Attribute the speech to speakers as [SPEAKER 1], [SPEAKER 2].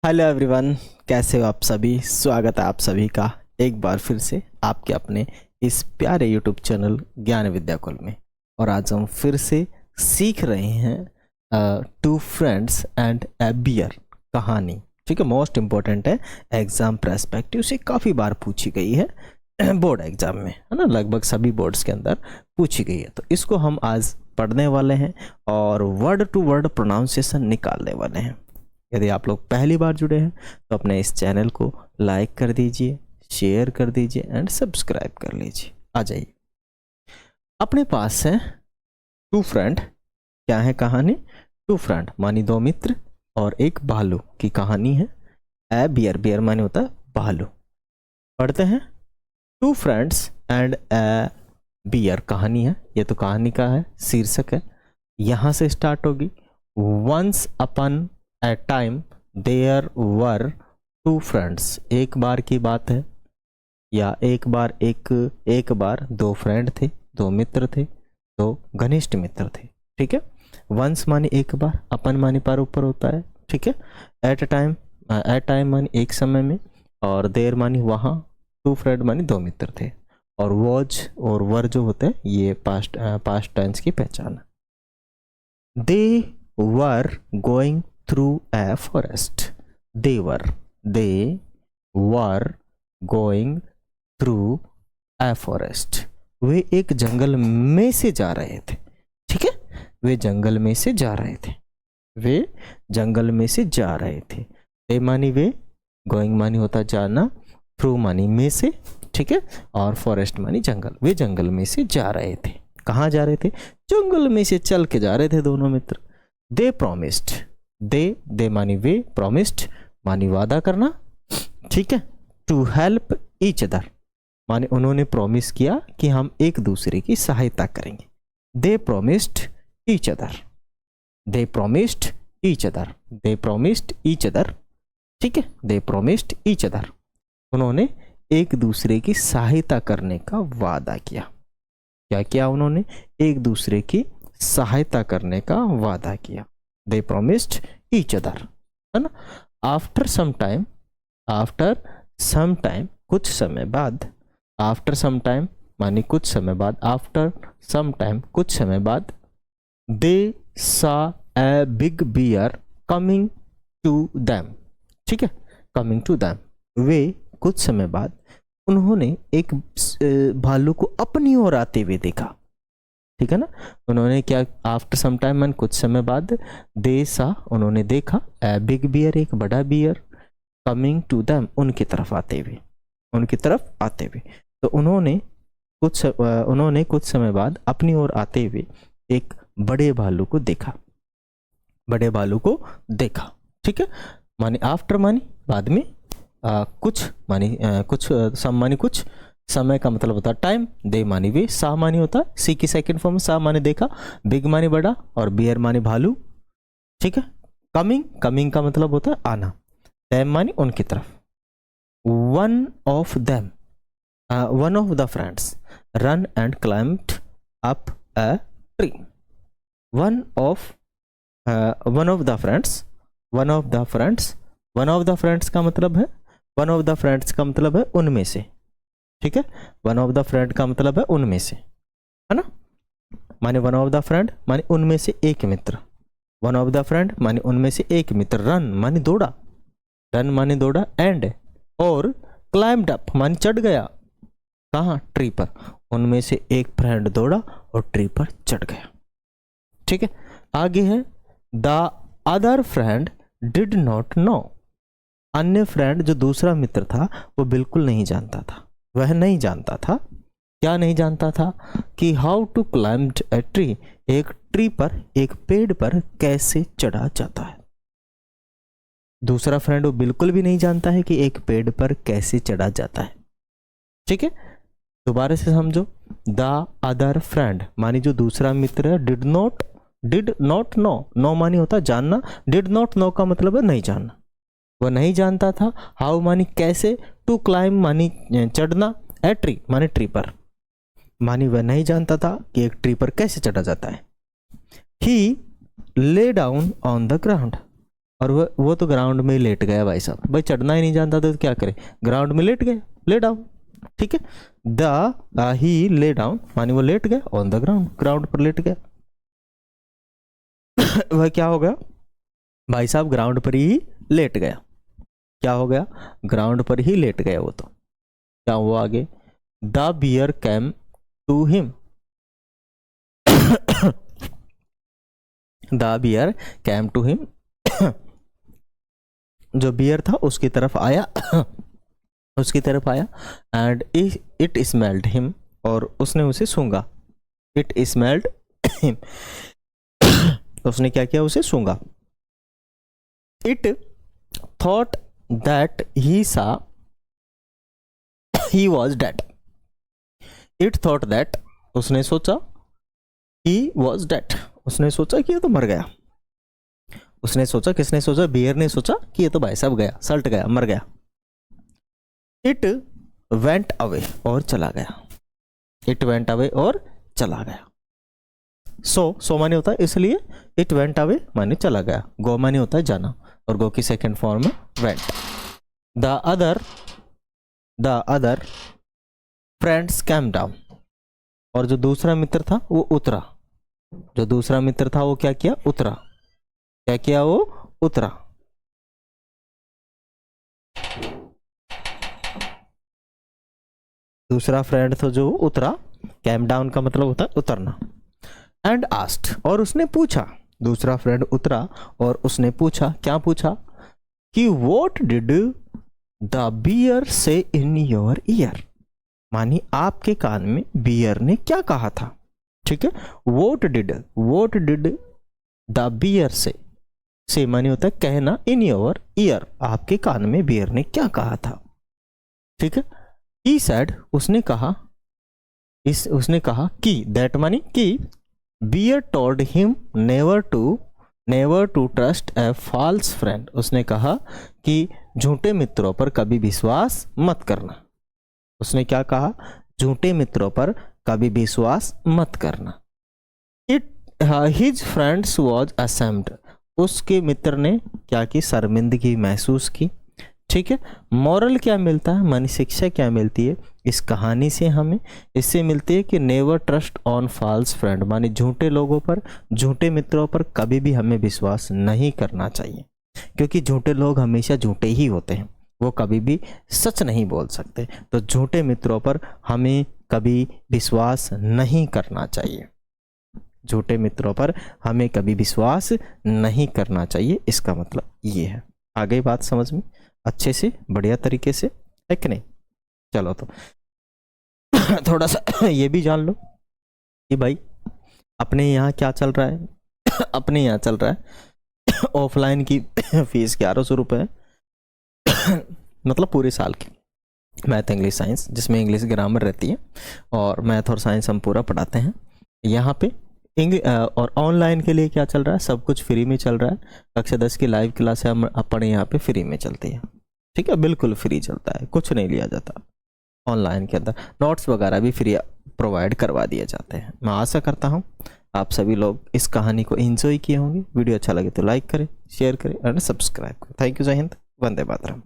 [SPEAKER 1] Hello everyone, कैसे हो आप सभी। स्वागत है आप सभी का एक बार फिर से आपके अपने इस प्यारे यूट्यूब चैनल ज्ञान विद्याकुल में। और आज हम फिर से सीख रहे हैं two friends and a bear कहानी। ठीक है, मोस्ट इम्पोर्टेंट है, एग्जाम पर्सपेक्टिव से काफ़ी बार पूछी गई है बोर्ड एग्जाम में, है ना। लगभग सभी बोर्ड्स के अंदर पूछी गई है। तो इसको हम आज पढ़ने वाले हैं और वर्ड टू वर्ड प्रोनाउंसिएशन निकालने वाले हैं। यदि आप लोग पहली बार जुड़े हैं तो अपने इस चैनल को लाइक कर दीजिए, शेयर कर दीजिए एंड सब्सक्राइब कर लीजिए। आ जाइए, अपने पास है टू फ्रेंड। क्या है कहानी? टू फ्रेंड मानी दो मित्र और एक भालू की कहानी है। ए बियर, बियर माने होता है भालू। पढ़ते हैं, two friends and a bear कहानी है। ये तो कहानी का है, शीर्षक है। यहाँ से स्टार्ट होगी। Once upon a time there were two friends. एक बार की बात है, या एक बार दो फ्रेंड थे, दो मित्र थे, दो घनिष्ठ मित्र थे। ठीक है, वंस मानी एक बार, अपन मानी पर ऊपर होता है। ठीक है, एट टाइम मानी एक समय में, और देयर मानी वहाँ, टू फ्रेंड मानी दो मित्र थे, और वॉज और वर जो होते हैं ये पास्ट टेंस की पहचान है। They were going through a forest. They were going through a forest. वे एक जंगल में से जा रहे थे। ठीक है, वे जंगल में से जा रहे थे। They मानी वे, गोइंग मानी होता जाना, थ्रू मानी में से। ठीक है, और फॉरेस्ट मानी जंगल। वे जंगल में से जा रहे थे। कहाँ जा रहे थे? जंगल में से चल के जा रहे थे दोनों मित्र। They promised. दे मानी वे, प्रॉमिस्ड मानी वादा करना। ठीक है, टू हेल्प ईच अदर माने उन्होंने प्रॉमिस किया कि हम एक दूसरे की सहायता करेंगे। दे प्रॉमिस्ड ईच अदर। ठीक है, दे प्रॉमिस्ड ईच अदर, उन्होंने एक दूसरे की सहायता करने का वादा किया। क्या किया उन्होंने? एक दूसरे की सहायता करने का वादा किया। They promised each other, है ना। After some time, कुछ समय बाद। After some time मानी कुछ समय बाद, after some time कुछ समय बाद। They saw a big bear coming to them. ठीक है, coming to them, वे कुछ समय बाद उन्होंने एक भालू को अपनी ओर आते हुए देखा। ठीक है ना, उन्होंने क्या? आफ्टर सम टाइम मन कुछ समय बाद, दे सा उन्होंने देखा, ए बिग बियर एक बड़ा बियर, कमिंग टू देम उनकी तरफ आते हुए। तो उन्होंने कुछ समय बाद अपनी ओर आते हुए एक बड़े भालू को देखा। ठीक है, मानी आफ्टर मानी बाद में, कुछ मानी सम मानी कुछ, समय का मतलब होता है टाइम। दे मानी वे, सा मानी होता है सी की सेकंड फॉर्म, सा मानी देखा, बिग मानी बड़ा, और बियर मानी भालू। ठीक है, कमिंग का मतलब होता है आना। देम मानी उनकी तरफ। One of the friends run and climbed up a tree. One of the friends का मतलब है उनमें से। ठीक है, वन ऑफ द फ्रेंड का मतलब है उनमें से, है ना। माने वन ऑफ द फ्रेंड माने उनमें से एक मित्र। वन ऑफ द फ्रेंड माने उनमें से एक मित्र। रन माने दौड़ा, एंड और क्लाइम्ड अप माने चढ़ गया। कहाँ? ट्री पर। उनमें से एक फ्रेंड दौड़ा और ट्री पर चढ़ गया। ठीक है, आगे है, the other friend did not know. अन्य फ्रेंड जो दूसरा मित्र था वो बिल्कुल नहीं जानता था। वह नहीं जानता था। क्या नहीं जानता था? कि how to climb a tree, एक ट्री पर, एक पेड़ पर कैसे चढ़ा जाता है। दूसरा फ्रेंड वो बिल्कुल भी नहीं जानता है कि एक पेड़ पर कैसे चढ़ा जाता है। ठीक है, दोबारा से समझो। द अदर फ्रेंड मानी जो दूसरा मित्र है, डिड नॉट नो मानी होता जानना, डिड नॉट नो का मतलब है नहीं जानना। वह नहीं जानता था। हाउ मानी कैसे, टू क्लाइम मानी चढ़ना, ए ट्री मानी ट्री पर, मानी वह नहीं जानता था कि एक ट्री पर कैसे चढ़ा जाता है। ही lay down on the ground, और वो तो ग्राउंड में ही लेट गया भाई साहब, भाई चढ़ना ही नहीं जानता तो क्या करे, ग्राउंड में लेट गया, ले डाउन, ठीक है। द ही ले डाउन मानी वो लेट गया ऑन द ग्राउंड, ग्राउंड पर लेट गया। वह क्या हो गया भाई साहब, ग्राउंड पर ही लेट गया। क्या हो गया, ग्राउंड पर ही लेट गया वो तो। क्या हुआ आगे, the bear came to him, the bear came to him, जो बियर था उसकी तरफ आया, उसकी तरफ आया। एंड इट स्मेल्ड हिम, और उसने उसे सूंघा। इट स्मेल्ड हिम, उसने क्या किया, उसे सूंघा। इट थॉट दैट ही सा he was dead, it thought that, उसने सोचा, ही वॉज डेड, उसने सोचा कि ये तो मर गया। उसने सोचा, किसने सोचा, बियर ने सोचा कि ये तो भाई साहब गया, सल्ट गया, मर गया। इट वेंट अवे, और चला गया। इट वेंट अवे, और चला गया। सो माने होता है इसलिए, इट वेंट अवे माने चला गया, गो माने होता है जाना, और गो की सेकेंड फॉर्म में went. The other friends came down, और जो दूसरा मित्र था वो उतरा। जो दूसरा मित्र था वो क्या किया, उतरा। क्या किया, वो उतरा। दूसरा फ्रेंड था जो उतरा, कैम डाउन का मतलब होता है उतरना। एंड आस्क्ड, और उसने पूछा, दूसरा फ्रेंड उतरा और उसने पूछा, क्या पूछा कि व्हाट डिड द बियर से इन योर ईयर, मानी आपके कान में बियर ने क्या कहा था, ठीक है। व्हाट डिड द बियर से मानी होता है कहना, इन योर ईयर, आपके कान में बियर ने क्या कहा था, ठीक है। ही सेड, उसने कहा, उसने कहा कि, दैट मानी कि, bear told him never to trust a false friend, उसने कहा कि झूठे मित्रों पर कभी विश्वास मत करना। उसने क्या कहा, झूठे मित्रों पर कभी विश्वास मत करना। हिज फ्रेंड्स वॉज असेम्ड, उसके मित्र ने क्या की, शर्मिंदगी महसूस की, ठीक है। मॉरल क्या मिलता है, मानी शिक्षा क्या मिलती है इस कहानी से हमें, इससे मिलती है कि never trust on false friend, मानी झूठे लोगों पर, झूठे मित्रों पर कभी भी हमें विश्वास नहीं करना चाहिए, क्योंकि झूठे लोग हमेशा झूठे ही होते हैं, वो कभी भी सच नहीं बोल सकते। तो झूठे मित्रों पर हमें कभी विश्वास नहीं करना चाहिए, झूठे मित्रों पर हमें कभी विश्वास नहीं करना चाहिए, इसका मतलब ये है। आ गई बात समझ में अच्छे से, बढ़िया तरीके से, है कि नहीं। चलो तो थोड़ा सा ये भी जान लो कि भाई अपने यहाँ क्या चल रहा है। अपने यहाँ चल रहा है ऑफलाइन की फीस 1100 रुपये है, मतलब पूरे साल की, मैथ इंग्लिश साइंस, जिसमें इंग्लिश ग्रामर रहती है, और मैथ और साइंस हम पूरा पढ़ाते हैं यहाँ पे। और ऑनलाइन के लिए क्या चल रहा है, सब कुछ फ्री में चल रहा है। कक्षा 10 की लाइव क्लास है अपने यहाँ पे फ्री में चलती है, ठीक है, बिल्कुल फ्री चलता है, कुछ नहीं लिया जाता। ऑनलाइन के अंदर नोट्स वगैरह भी फ्री प्रोवाइड करवा दिए जाते हैं। मैं आशा करता हूँ आप सभी लोग इस कहानी को एंजॉय किए होंगे। वीडियो अच्छा लगे तो लाइक करें, शेयर करें और सब्सक्राइब करें। थैंक यू, जय हिंद, वंदे मातरम।